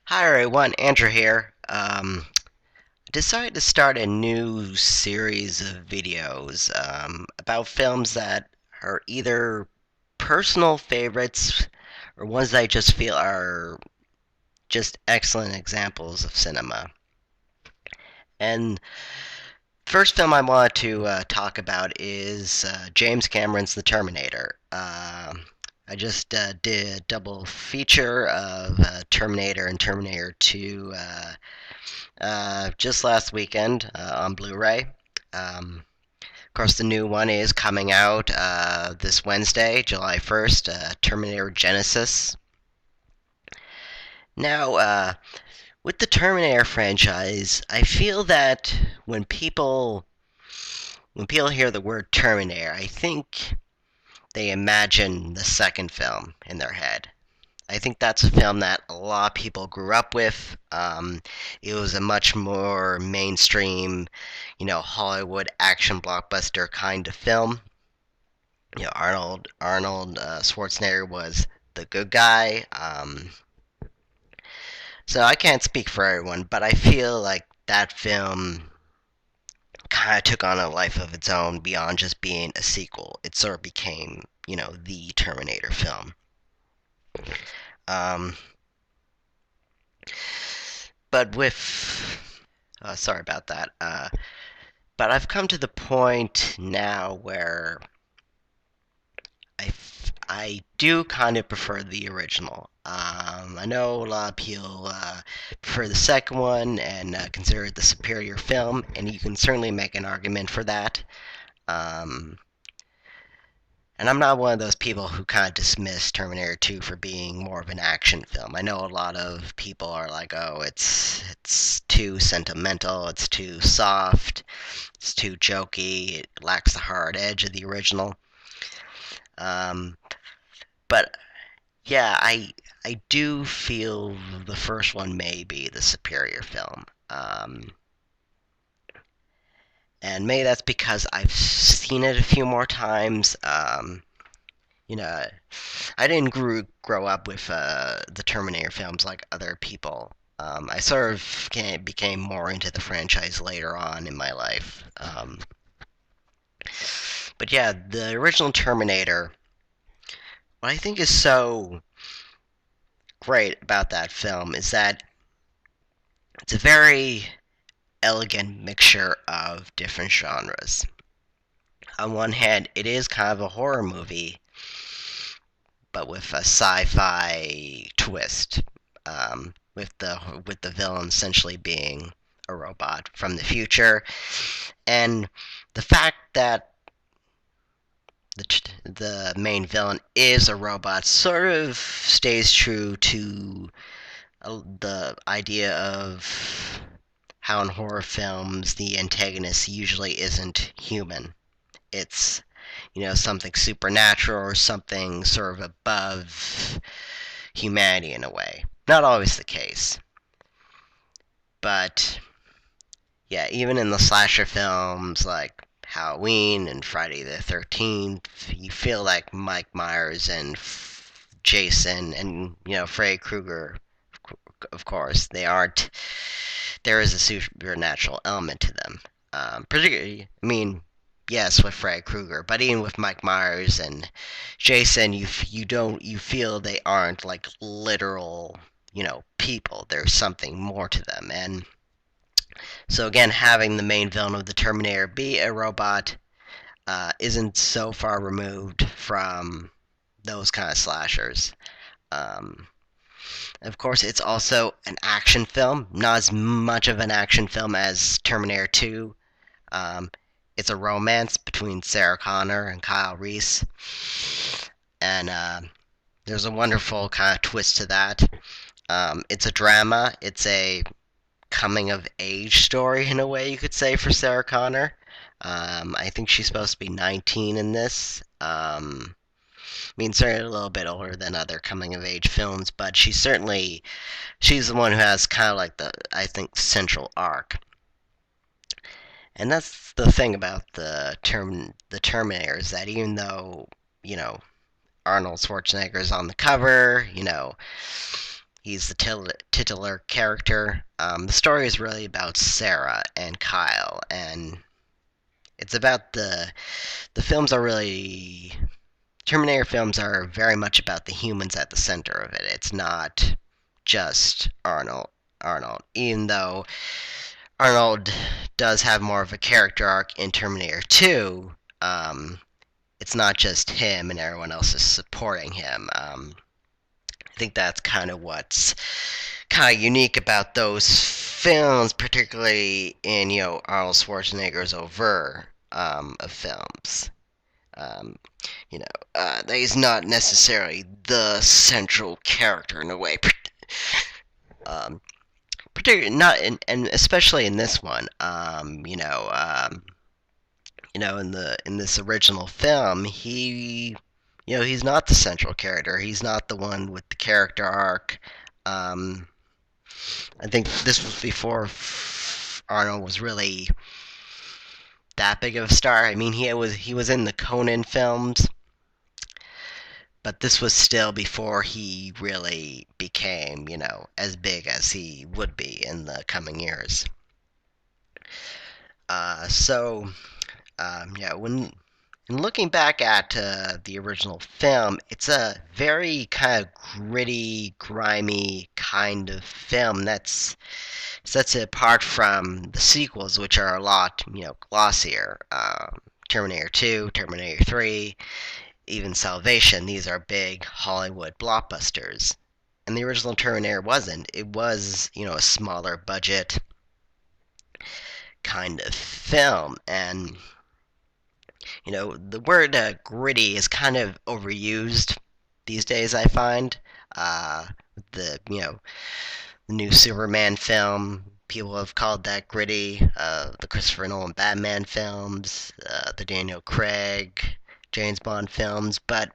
Hi everyone, Andrew here. Decided to start a new series of videos about films that are either personal favorites or ones that I just feel are just excellent examples of cinema. And first film I wanted to talk about is James Cameron's The Terminator. I just did a double feature of Terminator and Terminator 2 just last weekend on Blu-ray. Of course, the new one is coming out this Wednesday, July 1st, Terminator Genesis. Now, with the Terminator franchise, I feel that when people when people hear the word Terminator, I think they imagine the second film in their head. I think that's a film that a lot of people grew up with. It was a much more mainstream, Hollywood action blockbuster kind of film. Arnold Schwarzenegger was the good guy. So I can't speak for everyone, but I feel like that film kind of took on a life of its own beyond just being a sequel. It sort of became, the Terminator film. Um, but with sorry about that. But I've come to the point now where I do kind of prefer the original. I know a lot of people prefer the second one and consider it the superior film, and you can certainly make an argument for that. Um, and I'm not one of those people who kind of dismiss Terminator 2 for being more of an action film. I know a lot of people are like, "Oh, it's too sentimental, it's too soft, it's too jokey, it lacks the hard edge of the original." Um, but yeah, I do feel the first one may be the superior film. And maybe that's because I've seen it a few more times. You know, I didn't grow up with the Terminator films like other people. I sort of became more into the franchise later on in my life. But yeah, the original Terminator, what I think is so great about that film is that it's a very elegant mixture of different genres. On one hand, it is kind of a horror movie, but with a sci-fi twist, with the villain essentially being a robot from the future, and the fact that the main villain is a robot sort of stays true to the idea of how in horror films the antagonist usually isn't human. It's, something supernatural or something sort of above humanity in a way. Not always the case. But, yeah, even in the slasher films like Halloween and Friday the 13th, you feel like Mike Myers and Jason and, Freddy Krueger, of course, they aren't. There is a supernatural element to them. Particularly, I mean, yes, with Freddy Krueger, but even with Mike Myers and Jason, you feel they aren't like literal, people. There's something more to them, and so again, having the main villain of the Terminator be a robot isn't so far removed from those kind of slashers. Um, of course, it's also an action film, not as much of an action film as Terminator 2. Um, it's a romance between Sarah Connor and Kyle Reese, and there's a wonderful kind of twist to that. It's a drama. It's a coming of age story in a way you could say for Sarah Connor. I think she's supposed to be 19 in this. I mean, certainly a little bit older than other coming of age films, but she's the one who has kind of like the, I think, central arc. And that's the thing about the Terminator is that even though Arnold Schwarzenegger is on the cover, He's the titular character. The story is really about Sarah and Kyle, and it's about the films are really Terminator films are very much about the humans at the center of it. It's not just Arnold, even though Arnold does have more of a character arc in Terminator 2. It's not just him and everyone else is supporting him. I think that's kind of what's kind of unique about those films, particularly in Arnold Schwarzenegger's over of films. Um, that he's not necessarily the central character in a way. Um, Particularly not in, and especially in this one. In this original film, he's not the central character. He's not the one with the character arc. Um, I think this was before Arnold was really that big of a star. I mean, he was in the Conan films, but this was still before he really became, as big as he would be in the coming years. Yeah, when looking back at the original film, it's a very kind of gritty, grimy kind of film that's sets it apart from the sequels, which are a lot, glossier. Terminator 2, Terminator 3, even Salvation. These are big Hollywood blockbusters. And the original Terminator wasn't. It was, a smaller budget kind of film. And the word gritty is kind of overused these days, I find. The the new Superman film, people have called that gritty. The Christopher Nolan Batman films, the Daniel Craig James Bond films, but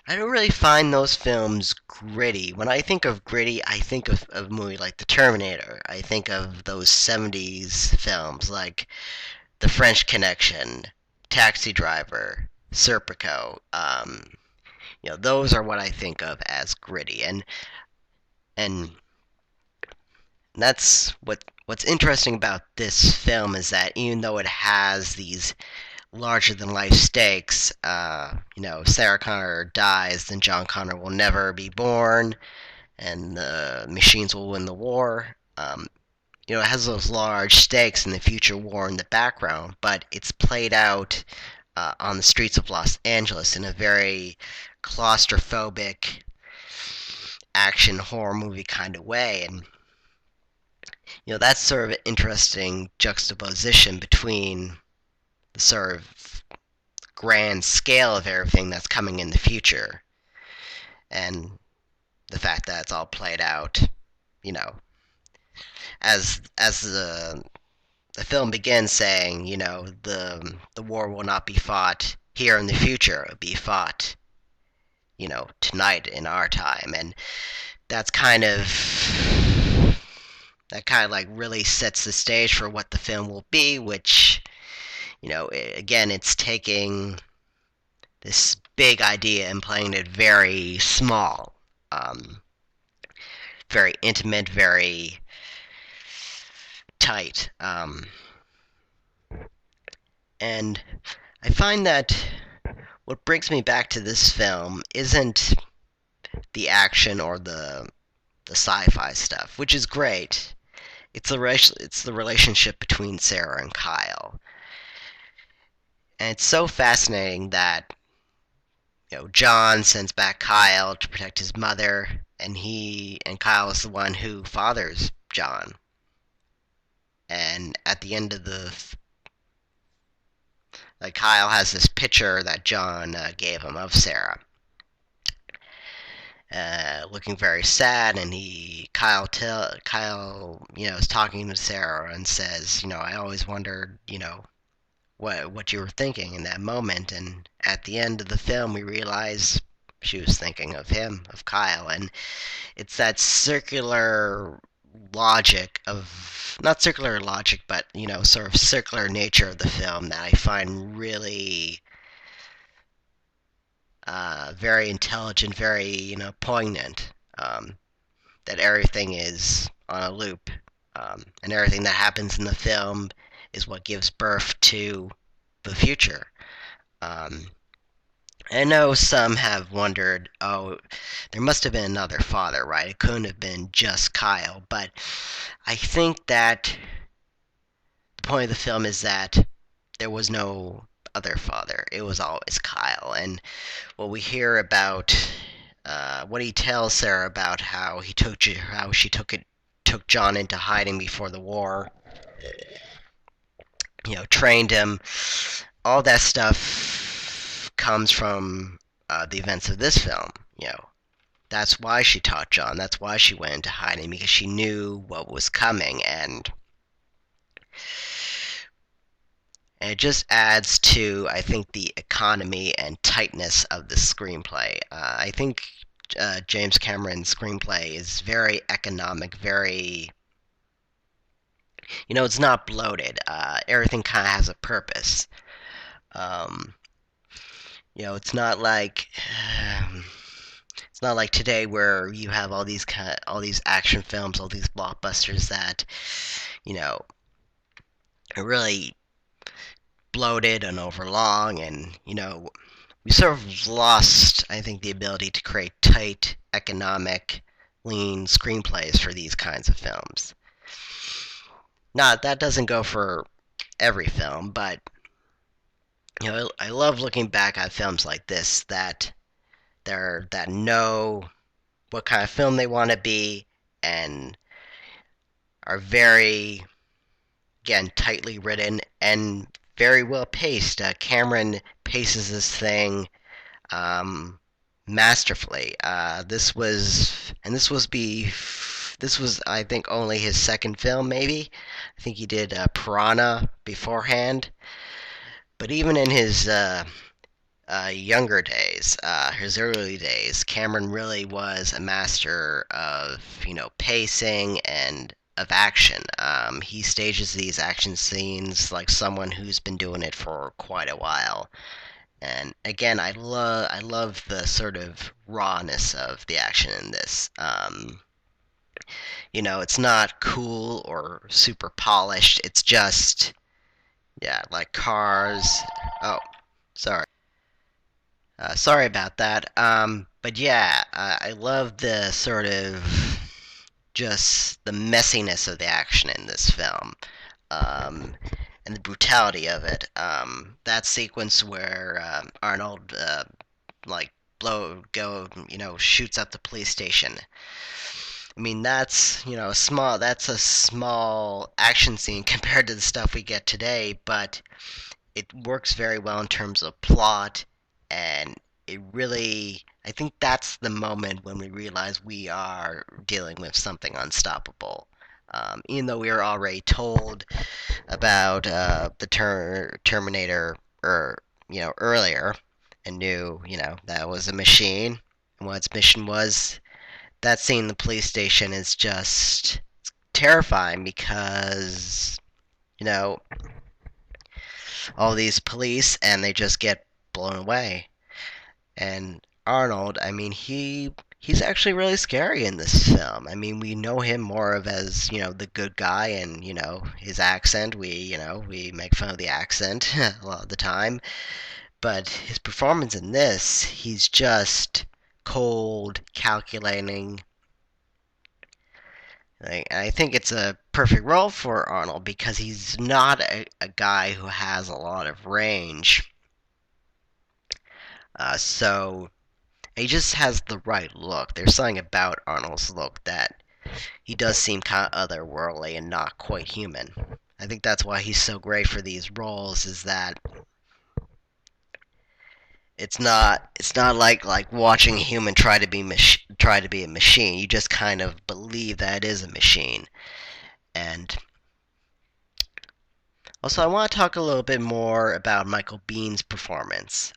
I don't really find those films gritty. When I think of gritty, I think of a movie like The Terminator. I think of those 70s films like The French Connection, Taxi Driver, Serpico. Those are what I think of as gritty, and that's what's interesting about this film is that even though it has these larger than life stakes, Sarah Connor dies, then John Connor will never be born, and the machines will win the war. It has those large stakes in the future war in the background, but it's played out on the streets of Los Angeles in a very claustrophobic action horror movie kind of way, and that's sort of an interesting juxtaposition between the sort of grand scale of everything that's coming in the future and the fact that it's all played out, as the film begins saying, the war will not be fought here in the future, it'll be fought, tonight in our time, and that's that kind of like really sets the stage for what the film will be, which, again, it's taking this big idea and playing it very small, very intimate, very tight. And I find that what brings me back to this film isn't the action or the sci-fi stuff, which is great. It's the relationship between Sarah and Kyle, and it's so fascinating that John sends back Kyle to protect his mother, and Kyle is the one who fathers John. And at the end of Kyle has this picture that John gave him of Sarah, looking very sad, and Kyle is talking to Sarah and says, I always wondered, what you were thinking in that moment, and at the end of the film we realize she was thinking of him, of Kyle, and it's that circular logic of not circular logic, but sort of circular nature of the film that I find really very intelligent, very poignant. that everything is on a loop, and everything that happens in the film is what gives birth to the future. Um, I know some have wondered, oh, there must have been another father, right? It couldn't have been just Kyle, but I think that the point of the film is that there was no other father. It was always Kyle. And what we hear about, what he tells Sarah about how she took John into hiding before the war, trained him. All that stuff comes from the events of this film. That's why she taught John. That's why she went into hiding, because she knew what was coming, and it just adds to, I think, the economy and tightness of the screenplay. I think James Cameron's screenplay is very economic, very, it's not bloated. Everything kind of has a purpose. Um, it's not like it's not like today where you have all these action films, all these blockbusters that are really bloated and overlong, and we sort of lost, I think, the ability to create tight, economic, lean screenplays for these kinds of films. Not that doesn't go for every film, but I love looking back at films like this that know what kind of film they want to be and are very, again, tightly written and very well paced. Cameron paces this thing masterfully. This was, I think, only his second film, maybe. I think he did Piranha beforehand. But even in his younger days, his early days, Cameron really was a master of, pacing and of action. He stages these action scenes like someone who's been doing it for quite a while. And again, I love the sort of rawness of the action in this. It's not cool or super polished. It's just, yeah, like cars. Oh, sorry. Sorry about that. But yeah, I love the sort of just the messiness of the action in this film, um, and the brutality of it. That sequence where Arnold like shoots up the police station. I mean, that's a small action scene compared to the stuff we get today, but it works very well in terms of plot, and it really, I think that's the moment when we realize we are dealing with something unstoppable. Even though we were already told about the Terminator, earlier, and knew, that was a machine and what its mission was, that scene in the police station is just terrifying because, you know, all these police and they just get blown away. And Arnold, I mean, he's actually really scary in this film. I mean, we know him more of as, the good guy, and, his accent, we make fun of the accent a lot of the time. But his performance in this, he's just cold, calculating. Like, I think it's a perfect role for Arnold because he's not a guy who has a lot of range. So he just has the right look. There's something about Arnold's look that he does seem kind of otherworldly and not quite human. I think that's why he's so great for these roles, is that it's not like watching a human try to be a machine. You just kind of believe that it is a machine. And also, I want to talk a little bit more about Michael Biehn's performance.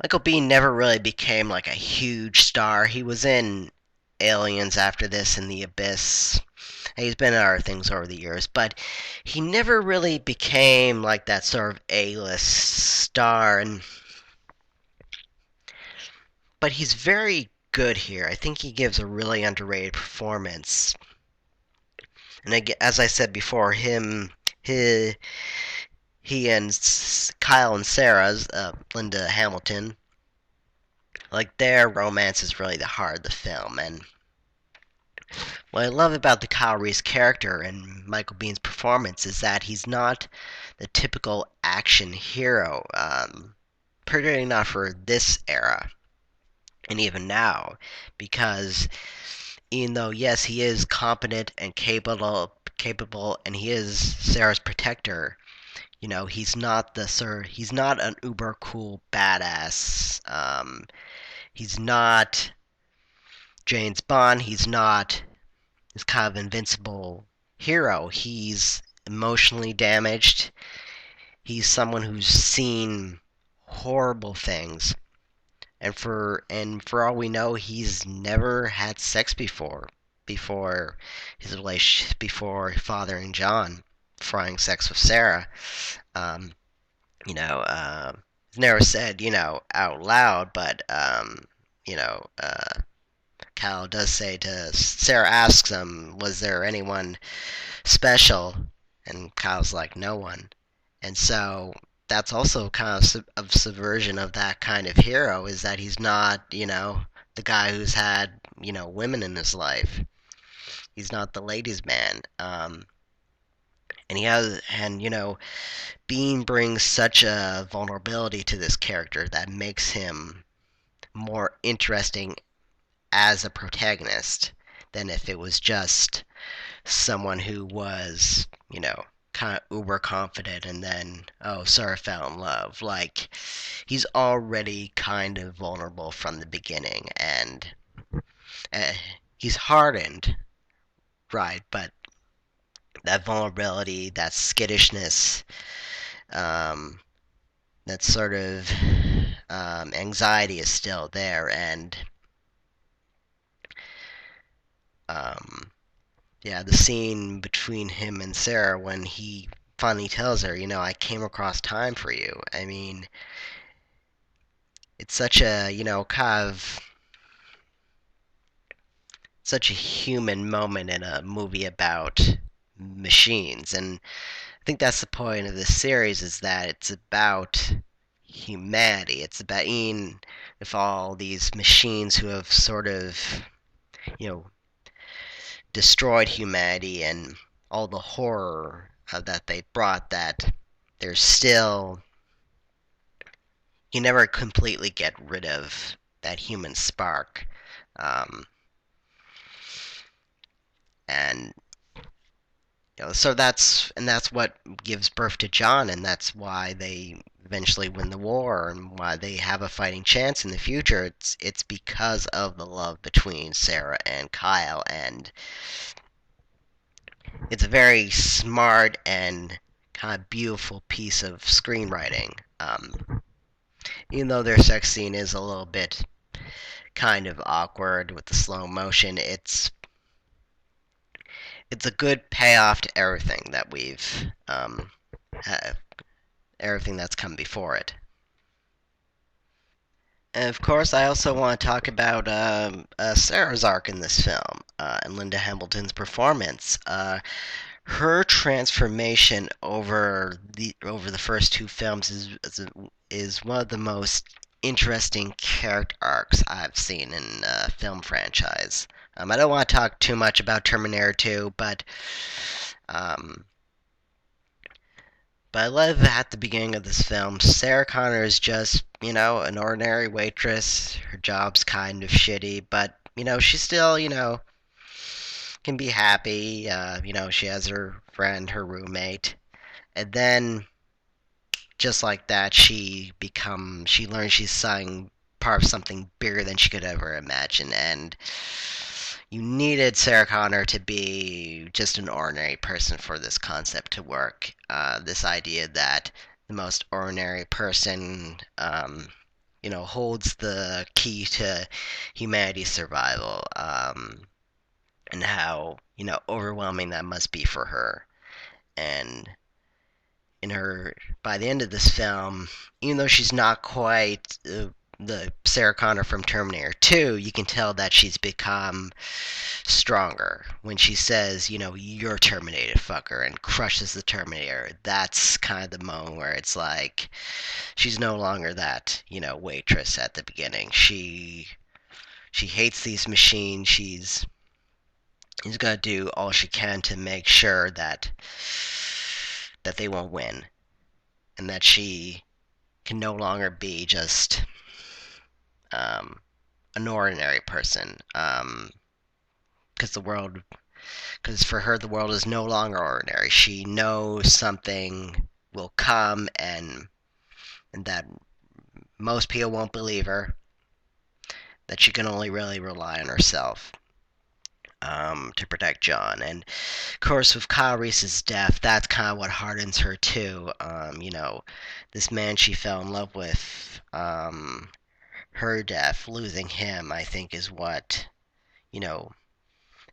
Michael Biehn never really became like a huge star. He was in Aliens after this, and The Abyss. He's been in other things over the years, but he never really became like that sort of A-list star. But he's very good here. I think he gives a really underrated performance. And as I said before, he, he and Kyle and Sarah's, Linda Hamilton, like their romance is really the heart of the film. And what I love about the Kyle Reese character and Michael Bihn's performance is that he's not the typical action hero, particularly not for this era, and even now, because even though yes, he is competent and capable, and he is Sarah's protector, he's not an uber cool badass. He's not James Bond. He's not this kind of invincible hero. He's emotionally damaged. He's someone who's seen horrible things, and for all we know, he's never had sex before his relationship, before fathering John, having sex with Sarah. Um, it's never said, out loud, but Cal does say to Sarah, asks him, "Was there anyone special?" And Kyle's like, "No one." And so that's also kind of of subversion of that kind of hero, is that he's not, the guy who's had, women in his life. He's not the ladies' man. And Biehn brings such a vulnerability to this character that makes him more interesting as a protagonist than if it was just someone who was, kind of uber confident and then, oh, sorry, fell in love. Like, he's already kind of vulnerable from the beginning, and uh, he's hardened, right? But that vulnerability, that skittishness, um, that sort of anxiety is still there, and um, yeah, the scene between him and Sarah when he finally tells her, I came across time for you. I mean, it's such a, kind of such a human moment in a movie about machines. And I think that's the point of this series, is that it's about humanity. It's about being with all these machines who have sort of, you know, destroyed humanity and all the horror that they brought, that there's still, you never completely get rid of that human spark. Um, and so that's what gives birth to John, and that's why they eventually win the war, and why they have a fighting chance in the future. It's because of the love between Sarah and Kyle, and it's a very smart and kind of beautiful piece of screenwriting. Even though their sex scene is a little bit kind of awkward with the slow motion, it's a good payoff to everything that we've everything that's come before it. And of course, I also want to talk about Sarah's arc in this film, and Linda Hamilton's performance. Her transformation over the first two films is one of the most interesting character arcs I've seen in a film franchise. I don't want to talk too much about Terminator 2, um, but I love at the beginning of this film, Sarah Connor is just, an ordinary waitress. Her job's kind of shitty, but, she still, can be happy. She has her friend, her roommate. And then, just like that, she learns she's selling part of something bigger than she could ever imagine. And you needed Sarah Connor to be just an ordinary person for this concept to work. This idea that the most ordinary person, holds the key to humanity's survival, and how, overwhelming that must be for her. And in her, by the end of this film, even though she's not quite the Sarah Connor from Terminator 2, you can tell that she's become stronger when she says, you're terminated, fucker, and crushes the Terminator. That's kind of the moment where it's like she's no longer that, waitress at the beginning. She hates these machines. She's gonna do all she can to make sure that they won't win, and that she can no longer be just um, an ordinary person. Because the world, because for her the world is no longer ordinary. She knows something will come, and that most people won't believe her. That she can only really rely on herself to protect John. And of course, with Kyle Reese's death, that's kind of what hardens her too. This man she fell in love with, her death, losing him, I think, is what you know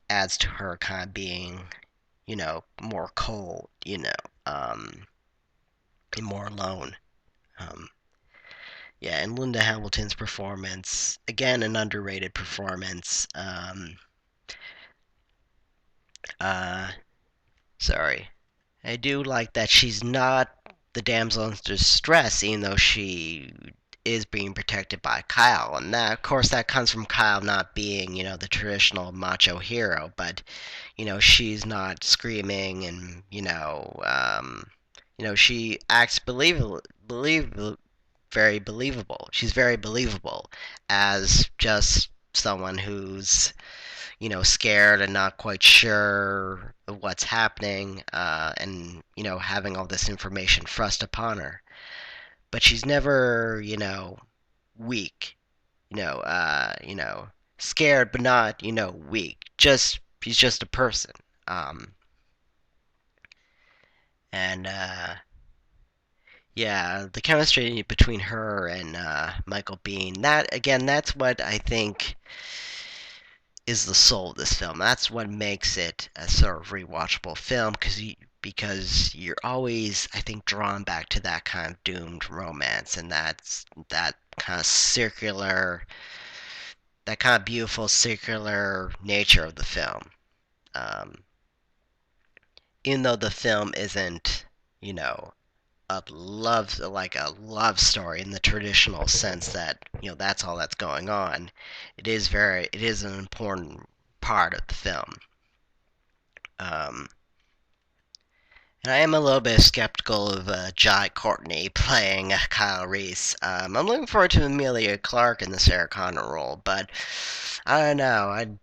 adds to her kind of being, more cold, and more alone. Um, yeah, and Linda Hamilton's performance, again, an underrated performance. Uh, Sorry. I do like that she's not the damsel in distress, even though she is being protected by Kyle. And that, of course, that comes from Kyle not being, the traditional macho hero. But, she's not screaming, and she acts very believable. She's very believable as just someone who's scared and not quite sure of what's happening, and having all this information thrust upon her. But she's never, weak. Scared but not, weak. Just she's just a person. Um, and Yeah, the chemistry between her and Michael Biehn. That again, that's what I think is the soul of this film. That's what makes it a sort of rewatchable film, because you're always, I think, drawn back to that kind of doomed romance, and that kind of circular, that kind of beautiful circular nature of the film. Um, Even though the film isn't, you know, a love story in the traditional sense that that's all that's going on. It is an important part of the film. Um, and I am a little bit skeptical of Jai Courtney playing Kyle Reese. I'm looking forward to Emilia Clarke in the Sarah Connor role, but I don't know.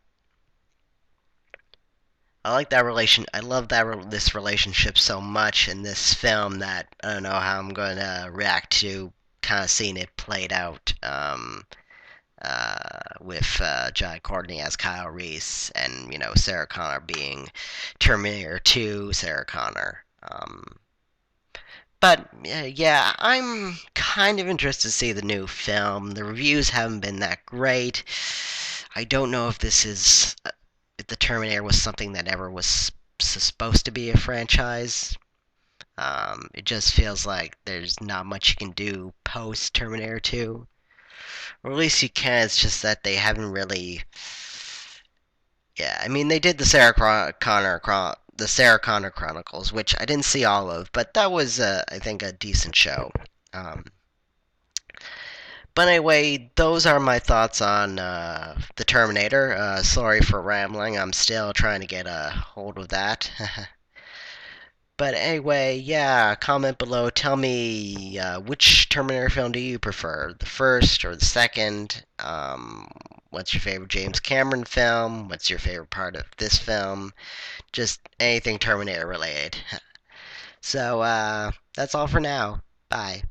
I like that relation. I love this relationship so much in this film that I don't know how I'm going to react to kind of seeing it played out, with Jai Courtney as Kyle Reese, and Sarah Connor being Terminator 2 Sarah Connor. But yeah, I'm kind of interested to see the new film. The reviews haven't been that great. I don't know if this is if the Terminator was something that ever was supposed to be a franchise. It just feels like there's not much you can do post Terminator 2. Or at least you can, it's just that they haven't really. Yeah, I mean, they did the the Sarah Connor Chronicles, which I didn't see all of, but that was, I think, a decent show. Um, but anyway, those are my thoughts on the Terminator. Sorry for rambling. I'm still trying to get a hold of that. But anyway, yeah, comment below. Tell me which Terminator film do you prefer, the first or the second? What's your favorite James Cameron film? What's your favorite part of this film? Just anything Terminator related. So that's all for now. Bye.